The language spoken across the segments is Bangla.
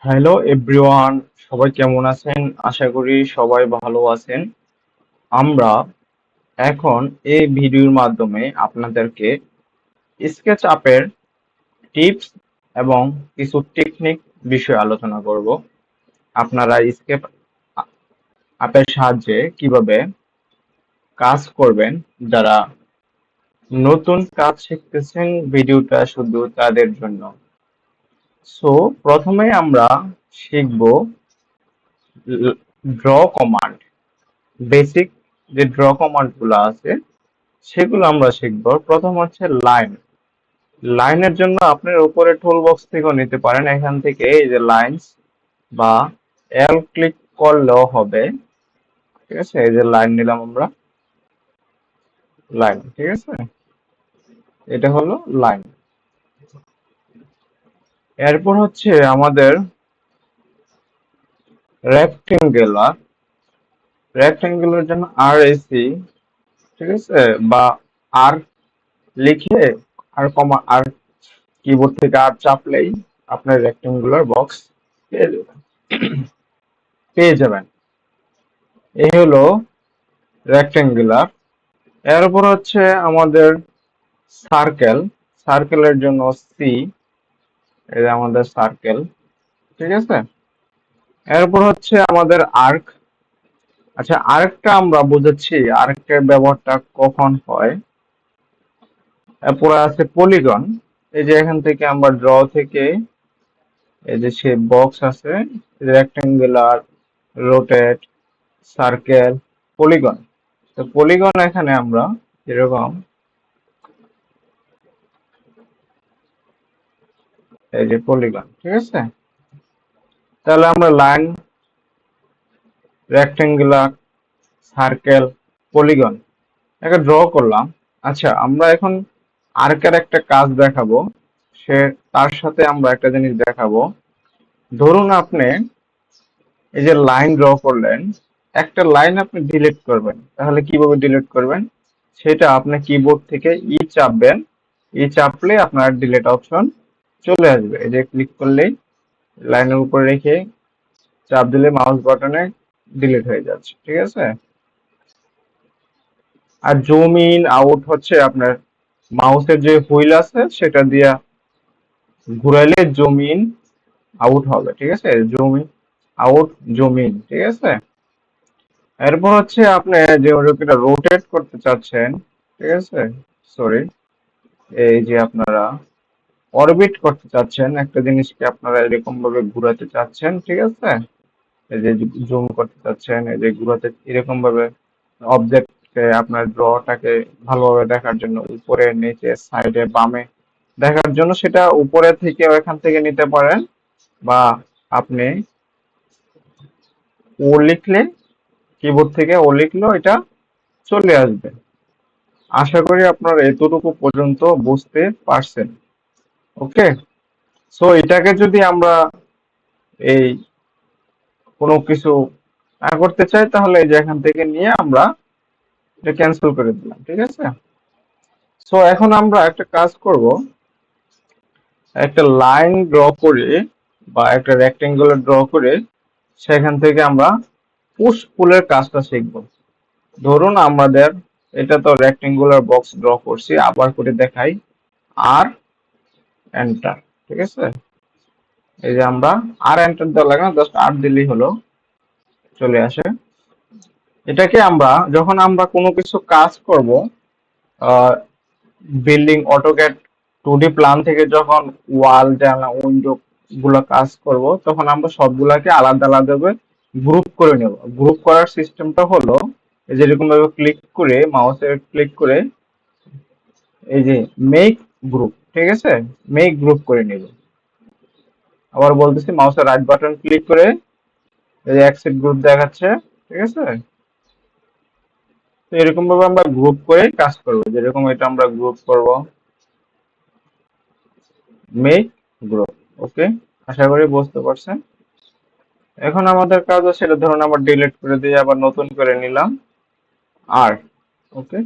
হ্যালো এভরিওয়ান, সবাই কেমন আছেন? আশা করি সবাই ভালো আছেন। আমরা এখন এই ভিডিওর মাধ্যমে আপনাদেরকে স্কেচ আপের টিপস এবং কিছু টেকনিক বিষয়ে আলোচনা করব। আপনারা স্কেচ আপের সাহায্যে কিভাবে কাজ করবেন, যারা নতুন কাজ শিখতেছেন, ভিডিওটা শুধু তাদের জন্য। সো প্রথমে আমরা শিখব ড্র কমান্ড। বেসিক যে ড্র কমান্ড গুলো আছে সেগুলো আমরা শিখবো। প্রথম হচ্ছে লাইন। লাইনের জন্য আপনার উপরে টুল বক্স থেকেও নিতে পারেন, এখান থেকে এই যে লাইনস বা এল ক্লিক করলেও হবে। ঠিক আছে, এই যে লাইন নিলাম আমরা, লাইন। ঠিক আছে, এটা হলো লাইন। এরপর হচ্ছে আমাদের রেক্টেঙ্গুলার। রেক্টেঙ্গুলার জন্য আর এসি, ঠিক আছে, বা আর লিখে আর কমা আর কিবোর্ড থেকে আর চাপলেই আপনার রেক্টেঙ্গুলার বক্স পেয়ে যাবেন। পেয়ে যাবেন এই হলো রেক্টেঙ্গুলার। এরপর হচ্ছে আমাদের সার্কেল। সার্কেলের জন্য সি, এই যে আমাদের সার্কেল। ঠিক আছে, এরপর হচ্ছে আমাদের আর্ক। আচ্ছা, আর্কটা আমরা বুঝেছি, আর্কের ব্যবহারটা কখন হয়। এরপর আছে পলিগন। এই যে এখান থেকে আমরা ড্র থেকে এই যে সে বক্স আছে, রেক্টেঙ্গুলার, রোটেট, সার্কেল, পলিগন। তো পলিগন এখানে আমরা এরকম এই যে পলিগন। ঠিক আছে, তাহলে আমরা লাইন, রেক্টেঙ্গুলার, সার্কেল, পলিগন একটা ড্র করলাম। আচ্ছা, আমরা এখন আর্কের একটা কাজ দেখাবো। সে তার সাথে আমরা একটা জিনিস দেখাবো। ধরুন আপনি এই যে লাইন ড্র করলেন, একটা লাইন আপনি ডিলিট করবেন, তাহলে কিভাবে ডিলিট করবেন সেটা আপনি কিবোর্ড থেকে ই চাপবেন। ই চাপলে আপনার ডিলিট অপশন চলে আসবে। এই যে ক্লিক করলেই লাইনের উপর রেখে চাপ দিলে মাউস বাটনে ডিলিট হয়ে যাচ্ছে। ঠিক আছে, আর জুম ইন আউট হচ্ছে আপনার মাউসের যে হুইল আছে সেটা দিয়ে ঘুরাইলে জুম ইন আউট হবে। ঠিক আছে, zoom in out, zoom in. ঠিক আছে, এরপর হচ্ছে আপনি যে ওটা রোটেট করতে চাচ্ছেন, ঠিক আছে, সরি, এই যে আপনারা অরবিট করতে চাচ্ছেন একটা জিনিসকে, আপনারা এরকম ভাবে ঘুরাতে চাচ্ছেন। ঠিক আছে, এই যে জুম করতে চাচ্ছেন, এই যে ঘুরাতে এরকম ভাবে অবজেক্টকে, আপনার ড্রটাকে ভালোভাবে দেখার জন্য উপরে, নিচে, সাইডে, বামে দেখার জন্য সেটা উপরে থেকে এখান থেকে নিতে পারেন, বা আপনি ও লিখলে কিবোর্ড থেকে ও লিখলেও এটা চলে আসবে। আশা করি আপনারা এতটুকু পর্যন্ত বুঝতে পারছেন। ওকে, সো এটাকে যদি আমরা এই কোনো কিছু না করতে চাই, তাহলে এই যে এখান থেকে নিয়ে আমরা এটা ক্যান্সেল করে দিলাম। ঠিক আছে, সো এখন আমরা একটা কাজ করব। একটা লাইন ড্র করে বা একটা রেক্টেঙ্গুলার ড্র করে সেখান থেকে আমরা পুশ পুলের কাজটা শিখব। ধরুন আমাদের এটা তো রেক্টেঙ্গুলার বক্স ড্র করছি, আবার করে দেখাই। আর এন্টার। ঠিক আছে, এই যে আমরা আর এন্টার দেওয়া লাগে না, জাস্ট আর দিলেই হলো, চলে আসে। এটাকে আমরা যখন আমরা কোনো কিছু কাজ করব, বিল্ডিং, অটোক্যাড 2D প্ল্যান থেকে যখন ওয়াল, জানলা, উইন্ডো গুলো কাজ করব, তখন আমরা সবগুলাকে আলাদা আলাদা ভাবে গ্রুপ করে নেব। গ্রুপ করার সিস্টেমটা হলো এই যে এরকম ভাবে ক্লিক করে, মাউসে ক্লিক করে এই যে মেক গ্রুপ। ঠিক আছে, মেক গ্রুপ করে নেব। আবার বলতেছি, মাউসের রাইট বাটন ক্লিক করে এই যে এক্সিট গ্রুপ দেখাচ্ছে। ঠিক আছে, তো এরকম ভাবে আমরা গ্রুপ করে কাজ করব। যেরকম এটা আমরা গ্রুপ করব, মেক গ্রুপ। ওকে, আশা করি বুঝতে পারছেন। এখন আমাদের কাজ আছে, এটা ধরুন আমরা ডিলিট করে দিয়ে আবার নতুন করে নিলাম আর। ওকে,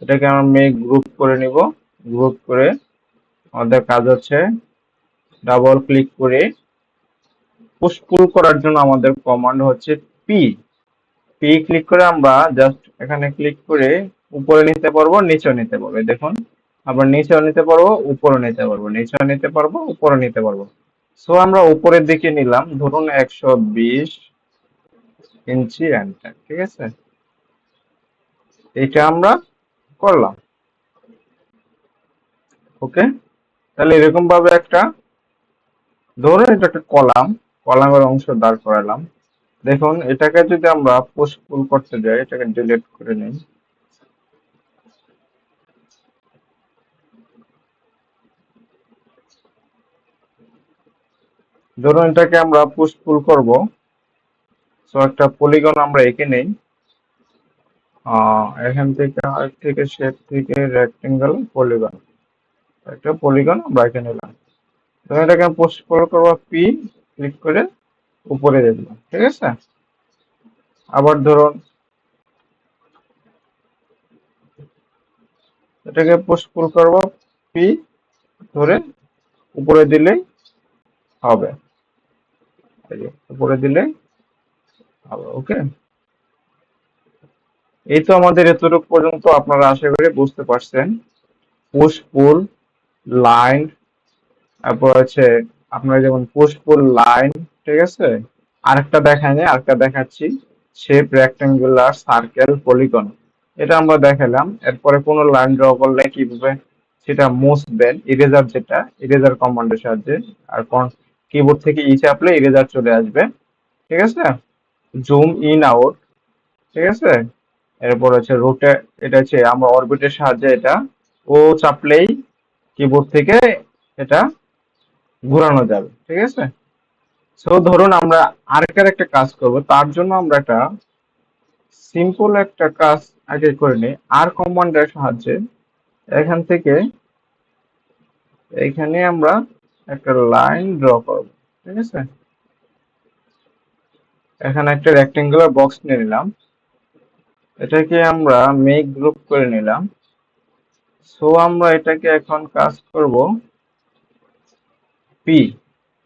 এটাকে আমরা মেক গ্রুপ করে নিব। গ্রুপ করে আমাদের কাজ হচ্ছে ডাবল ক্লিক করে পুশ পুল করার জন্য আমাদের কমান্ড হচ্ছে পি। পি ক্লিক করে আমরা জাস্ট এখানে ক্লিক করে উপরে নিতে পারবো, নিচেও নিতে পারবো। দেখুন, আবার নিচেও নিতে পারবো, উপরে নিতে পারবো, নিচেও নিতে পারবো, উপরে নিতে পারবো। সো আমরা উপরের দিকে নিলাম, ধরুন 120 ইঞ্চি এন্টার। ঠিক আছে, এটা আমরা করলাম। ওকে, তাহলে এরকম ভাবে একটা, ধরুন এটা একটা কলামের অংশ দাঁড় করালাম। দেখুন, এটাকে যদি আমরা পুশ পুল করতে যাই, এটাকে ডিলিট করে নিই। ধরুন এটাকে আমরা পুশ পুল করব। সো একটা পলিগন আমরা এঁকে নেই। এখান থেকে হাইট থেকে শেপ থেকে রেক্টেঙ্গেল পলিগন, একটা পলিগন আমরা এঁকে নিলাম। তো এটাকে পুশ পুল করবো, পি ক্লিক করে উপরে দিয়ে দিলাম। ঠিক আছে, আবার ধরুন এটাকে পুশ পুল করবো, পি ধরে উপরে দিলেই হবে। এই যে, উপরে দিলেই হবে। ওকে, এই তো আমাদের এতটুকু পর্যন্ত আপনারা আশা করি বুঝতে পারছেন। পুশ পুল লাইন, তারপর হচ্ছে আপনারা যেমন পুশ পুল লাইন। ঠিক আছে, আরেকটা দেখায়নি, আরেকটা দেখাচ্ছি, শেপ রেক্টেঙ্গুলার সার্কেল পলিগন। এটা আমরা দেখালাম। এরপরে কোনো লাইন ড্র করলে কিভাবে সেটা মুছবেন, ইরেজার, যেটা ইরেজার কমান্ডের সাহায্যে। আর কিবোর্ড থেকে ই চাপলে ইরেজার চলে আসবে। ঠিক আছে, জুম ইন আউট। ঠিক আছে, এরপর হচ্ছে রোটে, এটা হচ্ছে আমরা অরবিটের সাহায্যে এটা ও চাপলেই কিবোর্ড থেকে এটা ঘোরানো যাবে। ঠিক আছে, সো ধরুন আমরা আরেকের একটা কাজ করব, তার জন্য আমরা একটা সিম্পল একটা কাজ আগে করে নিই। আর কমান্ডের সাহায্যে এখান থেকে এখানে আমরা একটা লাইন ড্র করব। ঠিক আছে, এখানে একটা রেক্টেঙ্গুলার বক্স নিয়ে নিলাম, এটাকে আমরা মেক গ্রুপ করে নিলাম। সো আমরা এটাকে এখন কাজ করব পি।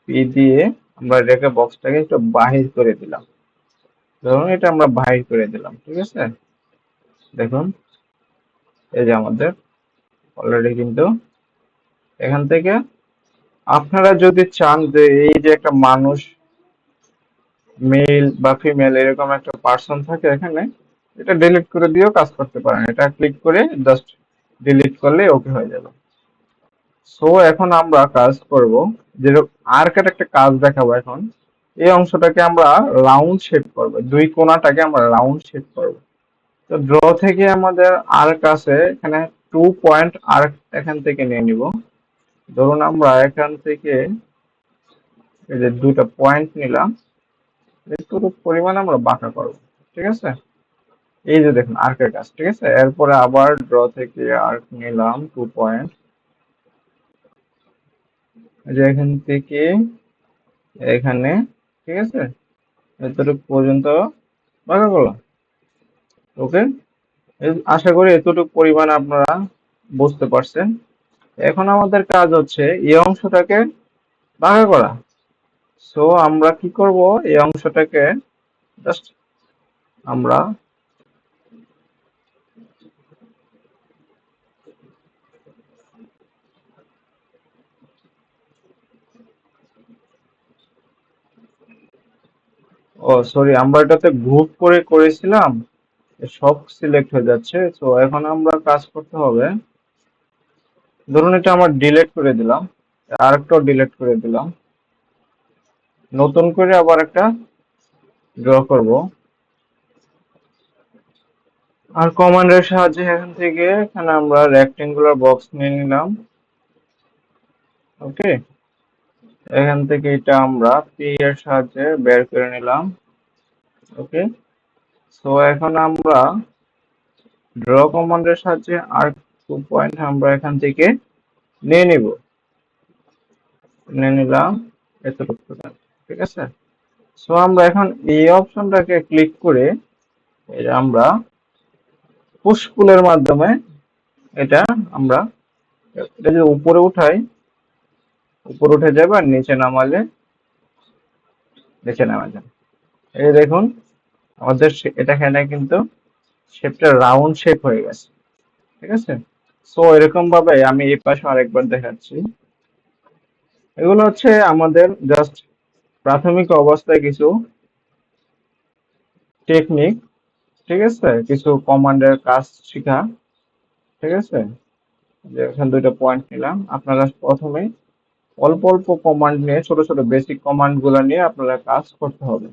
পি দিয়ে আমরা রেখে বক্সটাকে একটু বাহির করে দিলাম। ধরুন এটা আমরা বাহির করে দিলাম। ঠিক আছে, দেখুন এই যে আমাদের অলরেডি কিন্তু এখান থেকে, আপনারা যদি চান যে এই যে একটা মানুষ, মেল বা ফিমেল এরকম একটা পার্সন থাকে এখানে, এটা ডিলিট করে দিয়েও কাজ করতে পারেন। এটা ক্লিক করে জাস্ট ডিলিট করলে ওকে হয়ে যাবে। সো এখন আমরা কাজ করব, যেরকম আর্কের একটা কাজ দেখাবো এখন। এই অংশটাকে আমরা রাউন্ড শেপ করব, দুই কোণাটাকে আমরা রাউন্ড শেপ করব। তো ড্র থেকে আমাদের আর্ক আছে এখানে, 2 পয়েন্ট আর্ক এখান থেকে নিয়ে নিব। ধরুন আমরা এখান থেকে এই যে দুইটা পয়েন্ট নিলাম, একটু পরিমাণ আমরা বাঁকা করব। ঠিক আছে, এই যে দেখুন আর্কের কাজ। ঠিক আছে, এরপরে আবার ড্র থেকে আর্ক নিলাম 2 পয়েন্ট, যে এখান থেকে এখানে। ঠিক আছে, এতটুকু পর্যন্ত বাঁকা করলাম। ওকে, আশা করি এতটুকু পরিমাণ আপনারা বুঝতে পারছেন। এখন আমাদের কাজ হচ্ছে এই অংশটাকে বাঁকা করা। সো আমরা কি করব, এই অংশটাকে জাস্ট আমরা ও সরি, আমরা এটাতে গ্রুপ করে করেছিলাম, সব সিলেক্ট হয়ে যাচ্ছে। তো এখন আমরা কাজ করতে হবে, ধরুন এটা আমার ডিলিট করে দিলাম, আরেকটাও ডিলিট করে দিলাম, নতুন করে আবার একটা ড্র করব। আর কমান্ডের সাহায্যে এখান থেকে এখানে আমরা রেক্টেঙ্গুলার বক্স নিয়ে নিলাম। ওকে, এখান থেকে এটা আমরা পি এর সাহায্যে বের করে নিলাম। ওকে, সো এখন আমরা ড্র কমান্ডের সাহায্যে আর 2 পয়েন্ট আমরা এখান থেকে নিয়ে নিব, নিয়ে নিলাম এতটুকু পর্যন্ত। ঠিক আছে, সো আমরা এখন এই অপশনটাকে ক্লিক করে এটা আমরা পুশ পুলের মাধ্যমে এটা আমরা, এটা যদি উপরে উঠাই উপরে উঠে যাবে, আর নিচে নামালে দেখে নেওয়া যায়। এই দেখুন আমাদের এটা এখানে কিন্তু শেপটা রাউন্ড শেপ হয়ে গেছে, ঠিক আছে। সো এরকম ভাবে আমি এই পাশে আরেকবার দেখাচ্ছি। এগুলো হচ্ছে আমাদের জাস্ট প্রাথমিক অবস্থায় কিছু টেকনিক, ঠিক আছে, কিছু কমান্ডের কাজ শেখা, ঠিক আছে। যে এখানে দুইটা পয়েন্ট নিলাম, আপনারা প্রথমে অল্প অল্প কমান্ড নিয়ে, ছোট ছোট বেসিক কমান্ড গুলা নিয়ে আপনারা কাজ করতে হবে।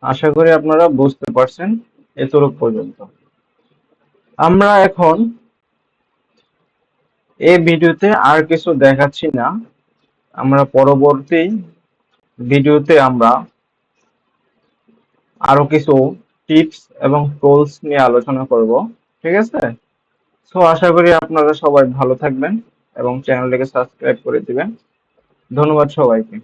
আশা করি আপনারা বুঝতে পারছেন এতটুকু পর্যন্ত। আমরা এখন এই ভিডিওতে আর কিছু দেখাচ্ছি না, আমরা পরবর্তী ভিডিওতে আমরা আরো কিছু টিপস এবং টুলস নিয়ে আলোচনা করব, ঠিক আছে। সো আশা করি আপনারা সবাই ভালো থাকবেন এবং চ্যানেলটিকে সাবস্ক্রাইব করে দিবেন। ধন্যবাদ সবাইকে।